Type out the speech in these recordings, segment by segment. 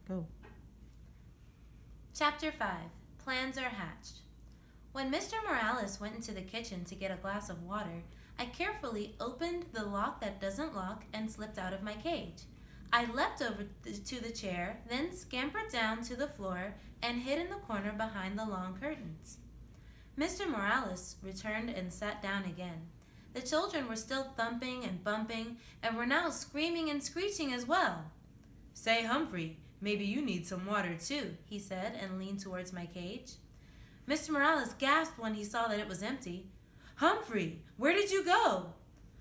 Go. Chapter 5. Plans are hatched. When Mr. Morales went into the kitchen to get a glass of water, I carefully opened the lock that doesn't lock and slipped out of my cage. I leapt over to the chair, then scampered down to the floor and hid in the corner behind the long curtains. Mr. Morales returned and sat down again. The children were still thumping and bumping and were now screaming and screeching as well. "Say, Humphrey, maybe you need some water too," he said and leaned towards my cage. Mr. Morales gasped when he saw that it was empty. "Humphrey, where did you go?"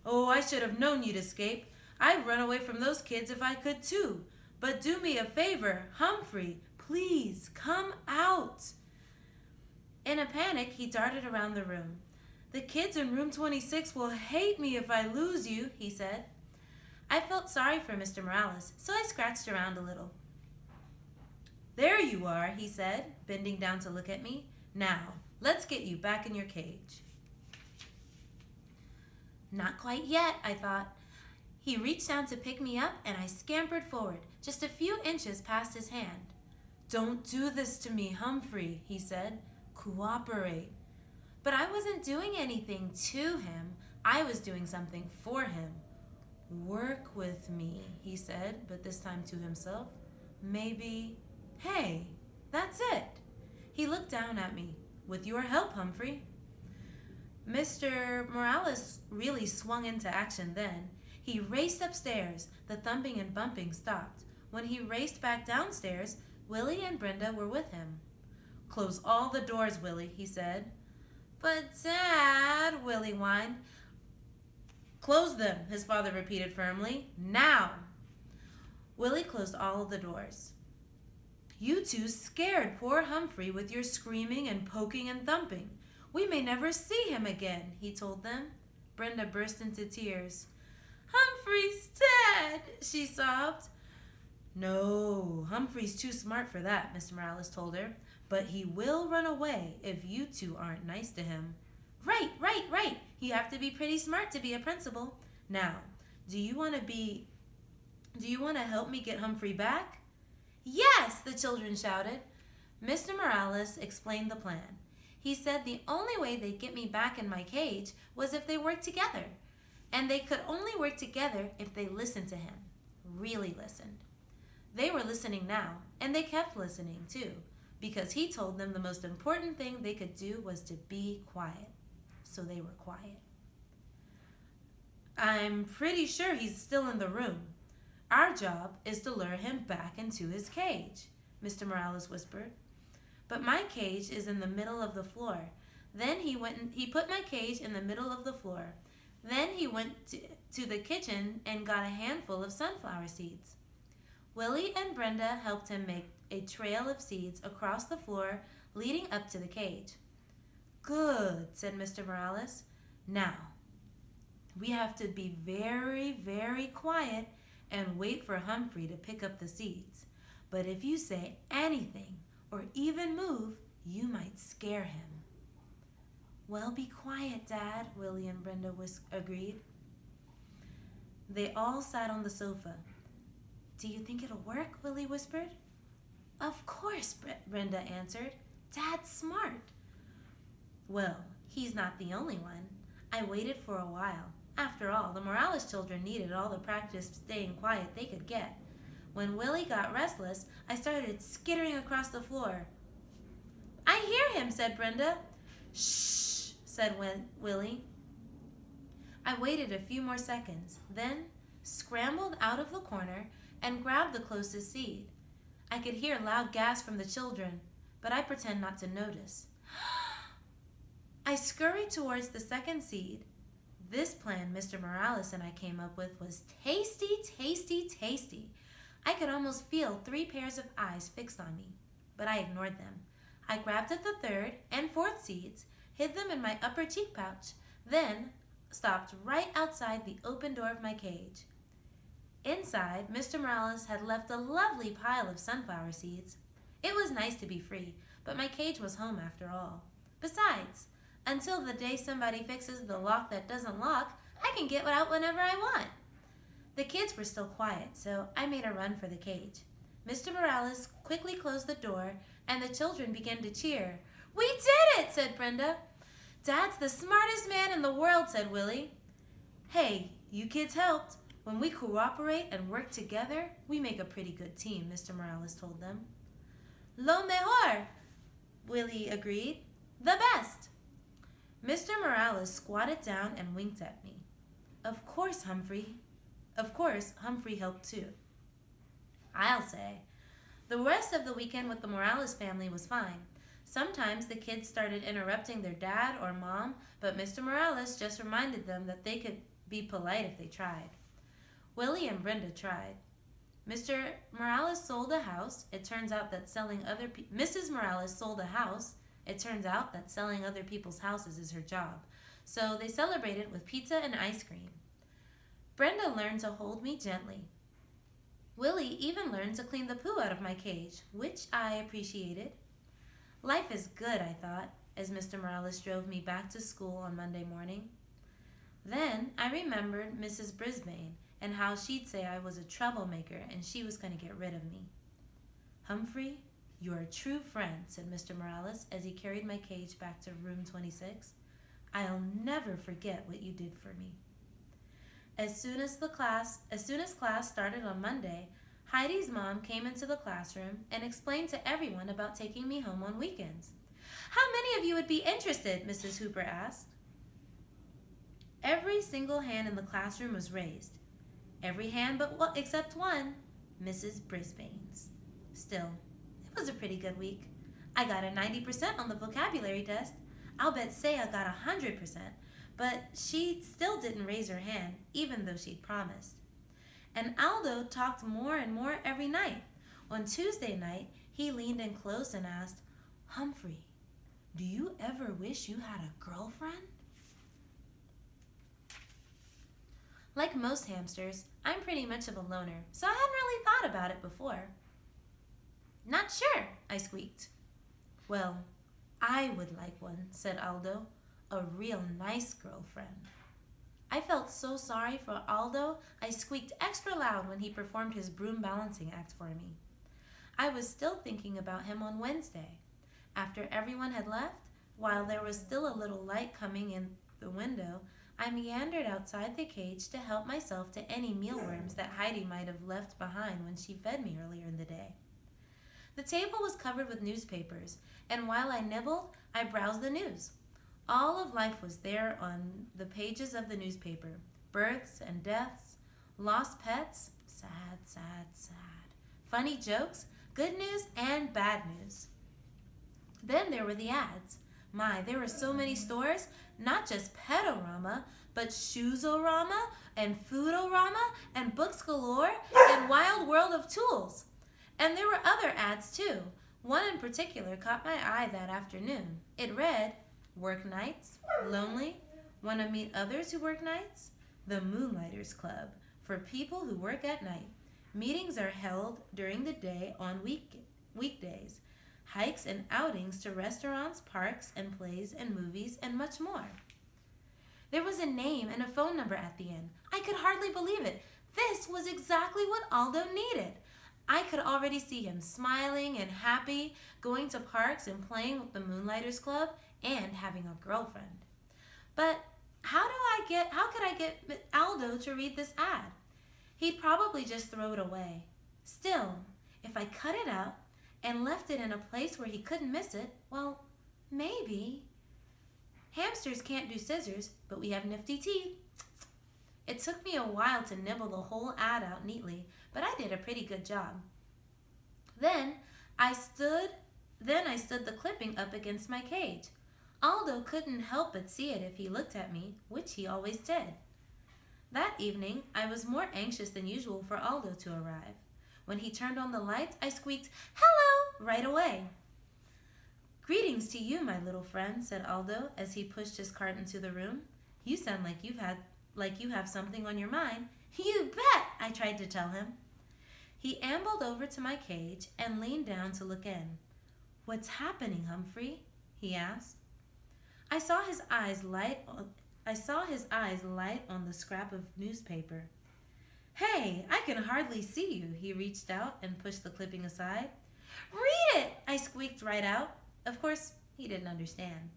"Oh, I should have known you'd escape. I'd run away from those kids if I could too. But do me a favor, Humphrey, please come out." In a panic, he darted around the room. "The kids in room 26 will hate me if I lose you," he said. I felt sorry for Mr. Morales, so I scratched around a little. "There you are," he said, bending down to look at me. "Now, let's get you back in your cage." Not quite yet, I thought. He reached down to pick me up, and I scampered forward, just a few inches past his hand. "Don't do this to me, Humphrey," he said. "Cooperate." But I wasn't doing anything to him. I was doing something for him. "Work with me," he said, but this time to himself. "Maybe, hey, that's it." He looked down at me. "With your help, Humphrey." Mr. Morales really swung into action then. He raced upstairs. The thumping and bumping stopped. When he raced back downstairs, Willie and Brenda were with him. "Close all the doors, Willie," he said. "But, Dad," Willie whined. "Close them," his father repeated firmly. "Now." Willie closed all of the doors. "You two scared poor Humphrey with your screaming and poking and thumping. We may never see him again," he told them. Brenda burst into tears. "Humphrey's dead," she sobbed. "No, Humphrey's too smart for that," Mr. Morales told her. "But he will run away if you two aren't nice to him." Right. You have to be pretty smart to be a principal. Now, do you want to help me get Humphrey back?" "Yes," the children shouted. Mr. Morales explained the plan. He said the only way they'd get me back in my cage was if they worked together. And they could only work together if they listened to him. Really listened. They were listening now, and they kept listening too, because he told them the most important thing they could do was to be quiet. So they were quiet. "I'm pretty sure he's still in the room. Our job is to lure him back into his cage," Mr. Morales whispered. "But my cage is in the middle of the floor." Then he put my cage in the middle of the floor. Then he went to the kitchen and got a handful of sunflower seeds. Willie and Brenda helped him make a trail of seeds across the floor leading up to the cage. "Good," said Mr. Morales. "Now, we have to be very, very quiet and wait for Humphrey to pick up the seeds. But if you say anything or even move, you might scare him." "Well, be quiet, Dad," Willie and Brenda agreed. They all sat on the sofa. "Do you think it'll work?" Willie whispered. "Of course," Brenda answered. "Dad's smart." Well, he's not the only one. I waited for a while. After all, the Morales children needed all the practice staying quiet they could get. When Willie got restless, I started skittering across the floor. "I hear him," said Brenda. "Shh," said Willie. I waited a few more seconds, then scrambled out of the corner and grabbed the closest seed. I could hear loud gasps from the children, but I pretend not to notice. I scurried towards the second seed. This plan Mr. Morales and I came up with was tasty, tasty, tasty. I could almost feel 3 pairs of eyes fixed on me, but I ignored them. I grabbed at the third and fourth seeds, hid them in my upper cheek pouch, then stopped right outside the open door of my cage. Inside, Mr. Morales had left a lovely pile of sunflower seeds. It was nice to be free, but my cage was home after all. Besides, until the day somebody fixes the lock that doesn't lock, I can get out whenever I want. The kids were still quiet, so I made a run for the cage. Mr. Morales quickly closed the door, and the children began to cheer. "We did it!" said Brenda. "Dad's the smartest man in the world," said Willie. "Hey, you kids helped. When we cooperate and work together, we make a pretty good team," Mr. Morales told them. "Lo mejor," Willie agreed. "The best." Mr. Morales squatted down and winked at me. Of course, Humphrey helped too. I'll say. The rest of the weekend with the Morales family was fine. Sometimes the kids started interrupting their dad or mom, but Mr. Morales just reminded them that they could be polite if they tried. Willie and Brenda tried. Mr. Morales sold a house. It turns out that Mrs. Morales sold a house. It turns out that selling other people's houses is her job. So they celebrated with pizza and ice cream. Brenda learned to hold me gently. Willie even learned to clean the poo out of my cage, which I appreciated. Life is good, I thought, as Mr. Morales drove me back to school on Monday morning. Then I remembered Mrs. Brisbane and how she'd say I was a troublemaker and she was going to get rid of me. "Humphrey, you're a true friend," said Mr. Morales as he carried my cage back to room 26. "I'll never forget what you did for me." As soon as class started on Monday, Heidi's mom came into the classroom and explained to everyone about taking me home on weekends. "How many of you would be interested?" Mrs. Hooper asked. Every single hand in the classroom was raised. Every hand except one, Mrs. Brisbane's. Still, it was a pretty good week. I got a 90% on the vocabulary test. I'll bet say I got 100%, but she still didn't raise her hand, even though she'd promised. And Aldo talked more and more every night. On Tuesday night, he leaned in close and asked, "Humphrey, do you ever wish you had a girlfriend?" Like most hamsters, I'm pretty much of a loner, so I hadn't really thought about it before. "Not sure," I squeaked. "Well, I would like one," said Aldo. "A real nice girlfriend." I felt so sorry for Aldo, I squeaked extra loud when he performed his broom balancing act for me. I was still thinking about him on Wednesday. After everyone had left, while there was still a little light coming in the window, I meandered outside the cage to help myself to any mealworms that Heidi might have left behind when she fed me earlier in the day. The table was covered with newspapers, and while I nibbled, I browsed the news. All of life was there on the pages of the newspaper. Births and deaths, lost pets, sad, sad, sad. Funny jokes, good news, and bad news. Then there were the ads. My, there were so many stores, not just Petorama, but Shoesorama and Foodorama and Books Galore and Wild World of Tools. And there were other ads too. One in particular caught my eye that afternoon. It read, "Work nights? Lonely? Want to meet others who work nights? The Moonlighters Club, for people who work at night. Meetings are held during the day on weekdays. Hikes and outings to restaurants, parks, and plays and movies, and much more." There was a name and a phone number at the end. I could hardly believe it. This was exactly what Aldo needed. I could already see him smiling and happy, going to parks and playing with the Moonlighters Club, and having a girlfriend. But how could I get Aldo to read this ad? He'd probably just throw it away. Still, if I cut it out and left it in a place where he couldn't miss it, well, maybe. Hamsters can't do scissors, but we have nifty teeth. It took me a while to nibble the whole ad out neatly, but I did a pretty good job. Then I stood the clipping up against my cage. Aldo couldn't help but see it if he looked at me, which he always did. That evening, I was more anxious than usual for Aldo to arrive. When he turned on the lights, I squeaked, "Hello!" right away. "Greetings to you, my little friend," said Aldo as he pushed his cart into the room. "You sound like you have something on your mind." "You bet," I tried to tell him. He ambled over to my cage and leaned down to look in. "What's happening, Humphrey?" he asked. I saw his eyes light on the scrap of newspaper. Hey, I can hardly see you. He reached out and pushed the clipping aside. Read it! I squeaked right out. Of course, he didn't understand.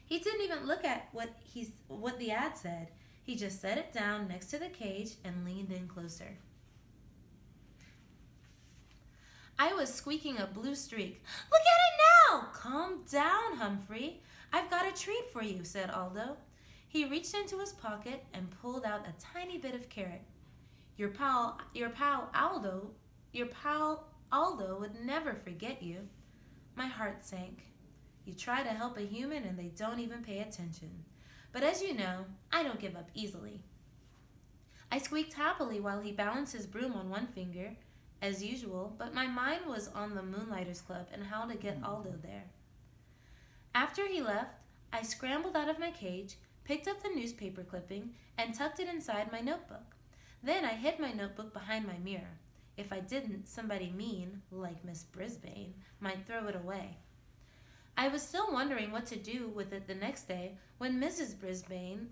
He didn't even look at what the ad said. He just set it down next to the cage and leaned in closer. I was squeaking a blue streak. Look at it now! Calm down, Humphrey. I've got a treat for you, said Aldo. He reached into his pocket and pulled out a tiny bit of carrot. Your pal Aldo would never forget you. My heart sank. You try to help a human and they don't even pay attention. But as you know, I don't give up easily. I squeaked happily while he balanced his broom on one finger, as usual, but my mind was on the Moonlighters Club and how to get Aldo there. After he left, I scrambled out of my cage, picked up the newspaper clipping, and tucked it inside my notebook. Then I hid my notebook behind my mirror. If I didn't, somebody mean, like Miss Brisbane, might throw it away. I was still wondering what to do with it the next day when Mrs. Brisbane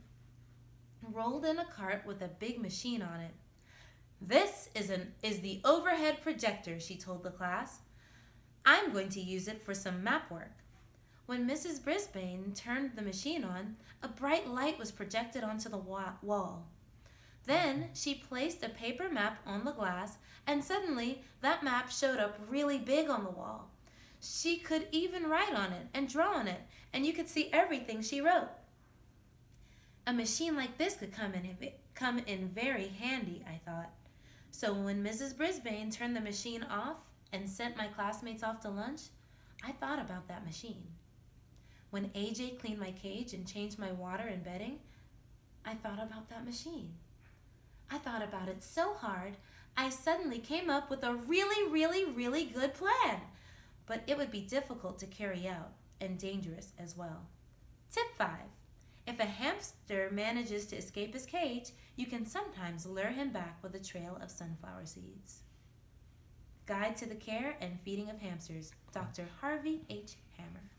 rolled in a cart with a big machine on it. This is the overhead projector, she told the class. I'm going to use it for some map work. When Mrs. Brisbane turned the machine on, a bright light was projected onto the wall. Then she placed a paper map on the glass, and suddenly that map showed up really big on the wall. She could even write on it and draw on it, and you could see everything she wrote. A machine like this could come in very handy, I thought. So when Mrs. Brisbane turned the machine off and sent my classmates off to lunch, I thought about that machine. When AJ cleaned my cage and changed my water and bedding, I thought about that machine. I thought about it so hard, I suddenly came up with a really, really, really good plan. But it would be difficult to carry out and dangerous as well. Tip 5. If a hamster manages to escape his cage, you can sometimes lure him back with a trail of sunflower seeds. Guide to the Care and Feeding of Hamsters, Dr. Harvey H. Hammer.